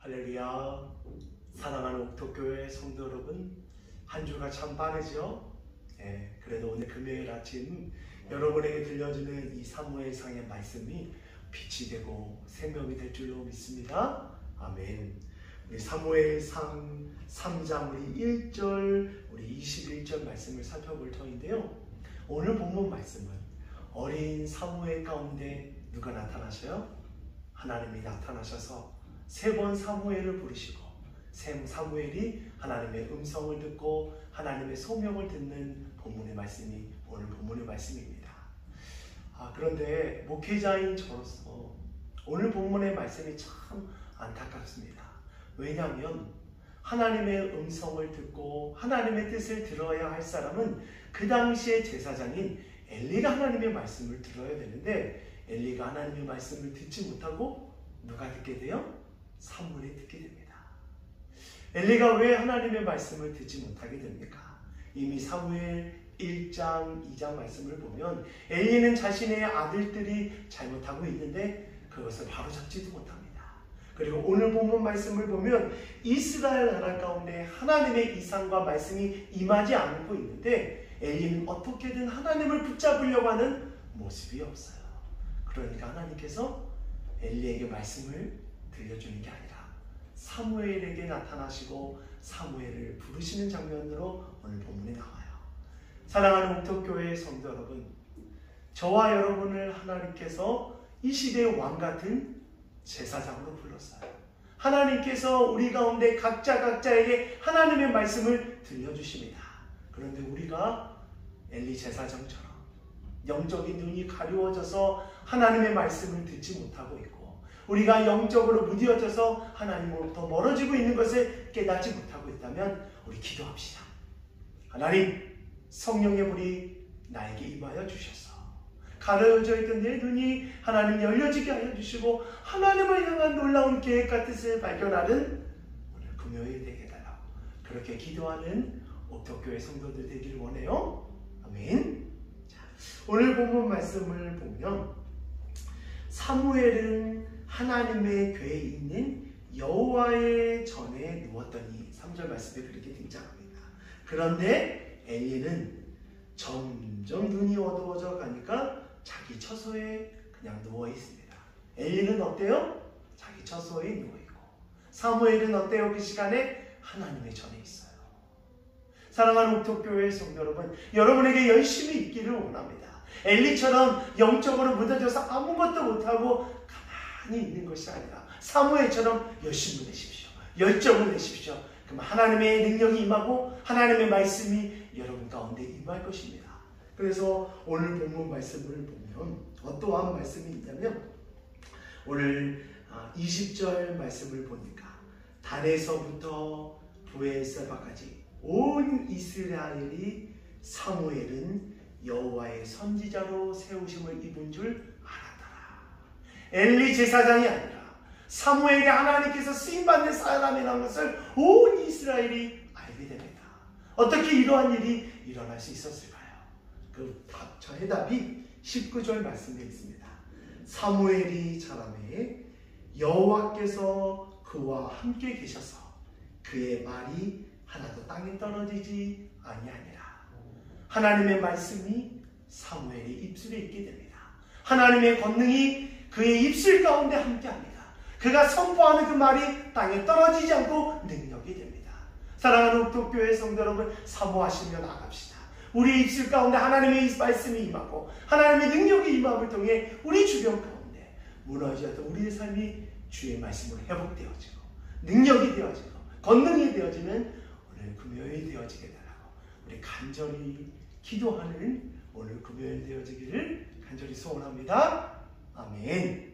할렐루야. 사랑하는 옥토교회 성도 여러분, 한 주가 참 빠르죠? 그래도 오늘 금요일 아침 여러분에게 들려주는 이 사무엘상의 말씀이 빛이 되고 생명이 될 줄로 믿습니다. 아멘. 우리 사무엘상 3장 우리 1절 우리 21절 말씀을 살펴볼 터인데요, 오늘 본문 말씀은 어린 사무엘 가운데 누가 나타나셔요? 하나님이 나타나셔서 세 번 사무엘을 부르시고 사무엘이 하나님의 음성을 듣고 하나님의 소명을 듣는 본문의 말씀이 오늘 본문의 말씀입니다. 그런데 목회자인 저로서 오늘 본문의 말씀이 참 안타깝습니다. 왜냐하면 하나님의 음성을 듣고 하나님의 뜻을 들어야 할 사람은 그 당시의 제사장인 엘리가 하나님의 말씀을 들어야 되는데, 엘리가 하나님의 말씀을 듣지 못하고 누가 듣게 돼요? 사무엘이 듣게 됩니다. 엘리가 왜 하나님의 말씀을 듣지 못하게 됩니까? 이미 사무엘 1장, 2장 말씀을 보면 엘리는 자신의 아들들이 잘못하고 있는데 그것을 바로잡지도 못합니다. 그리고 오늘 본문 말씀을 보면 이스라엘 나라 가운데 하나님의 이상과 말씀이 임하지 않고 있는데 엘리는 어떻게든 하나님을 붙잡으려고 하는 모습이 없어요. 그러니까 하나님께서 엘리에게 말씀을 들려주는 게 아니라 사무엘에게 나타나시고 사무엘을 부르시는 장면으로 오늘 본문에 나와요. 사랑하는 옥토교회의 성도 여러분, 저와 여러분을 하나님께서 이 시대의 왕 같은 제사장으로 불렀어요. 하나님께서 우리 가운데 각자에게 하나님의 말씀을 들려주십니다. 그런데 우리가 엘리 제사장처럼 영적인 눈이 가려워져서 하나님의 말씀을 듣지 못하고 있고, 우리가 영적으로 무뎌져서 하나님으로부터 멀어지고 있는 것을 깨닫지 못하고 있다면 우리 기도합시다. 하나님, 성령의 불이 나에게 임하여 주셔서 가려져 있던 내 눈이 하나님 열려지게 하여 주시고 하나님을 향한 놀라운 계획과 뜻을 발견하는 오늘 금요일 되게 해달라고 그렇게 기도하는 옥토교회 성도들 되기를 원해요. 아멘. 오늘 본문 말씀을 보면 사무엘은 하나님의 궤에 있는 여호와의 전에 누웠더니 3절 말씀에 그렇게 등장합니다. 그런데 엘리는 점점 눈이 어두워져 가니까 자기 처소에 그냥 누워 있습니다. 엘리는 어때요? 자기 처소에 누워 있고, 사무엘은 어때요? 그 시간에 하나님의 전에 있어요. 사랑하는 옥토교회 성도 여러분, 여러분에게 열심히 있기를 원합니다. 엘리처럼 영적으로 묻어져서 아무것도 못하고 가만히 있는 것이 아니라 사무엘처럼 열심을 내십시오. 열정을 내십시오. 그럼 하나님의 능력이 임하고 하나님의 말씀이 여러분 가운데 임할 것입니다. 그래서 오늘 본문 말씀을 보면 어떠한 말씀이 있냐면, 오늘 20절 말씀을 보니까 단에서부터 브에르세바까지 온 이스라엘이 사무엘은 여호와의 선지자로 세우심을 입은 줄 알았더라. 엘리 제사장이 아니라 사무엘이 하나님께서 쓰임받는 사람이라는 것을 온 이스라엘이 알게 됩니다. 어떻게 이러한 일이 일어날 수 있었을까요? 저 해답이 19절 말씀에 있습니다. 사무엘이 자라매 여호와께서 그와 함께 계셔서 그의 말이 하나도 땅에 떨어지지 아니하니라. 하나님의 말씀이 사무엘의 입술에 있게 됩니다. 하나님의 권능이 그의 입술 가운데 함께합니다. 그가 선포하는 그 말이 땅에 떨어지지 않고 능력이 됩니다. 사랑하는 옥토교회 성도 여러분, 사모하시며 나갑시다. 우리의 입술 가운데 하나님의 말씀이 임하고 하나님의 능력이 임함을 통해 우리 주변 가운데 무너졌던 우리의 삶이 주의 말씀으로 회복되어지고 능력이 되어지고 권능이 되어지는 오늘 금요일 되어지게 달라고 우리 간절히 기도하는 오늘 금요일 되어지기를 간절히 소원합니다. 아멘.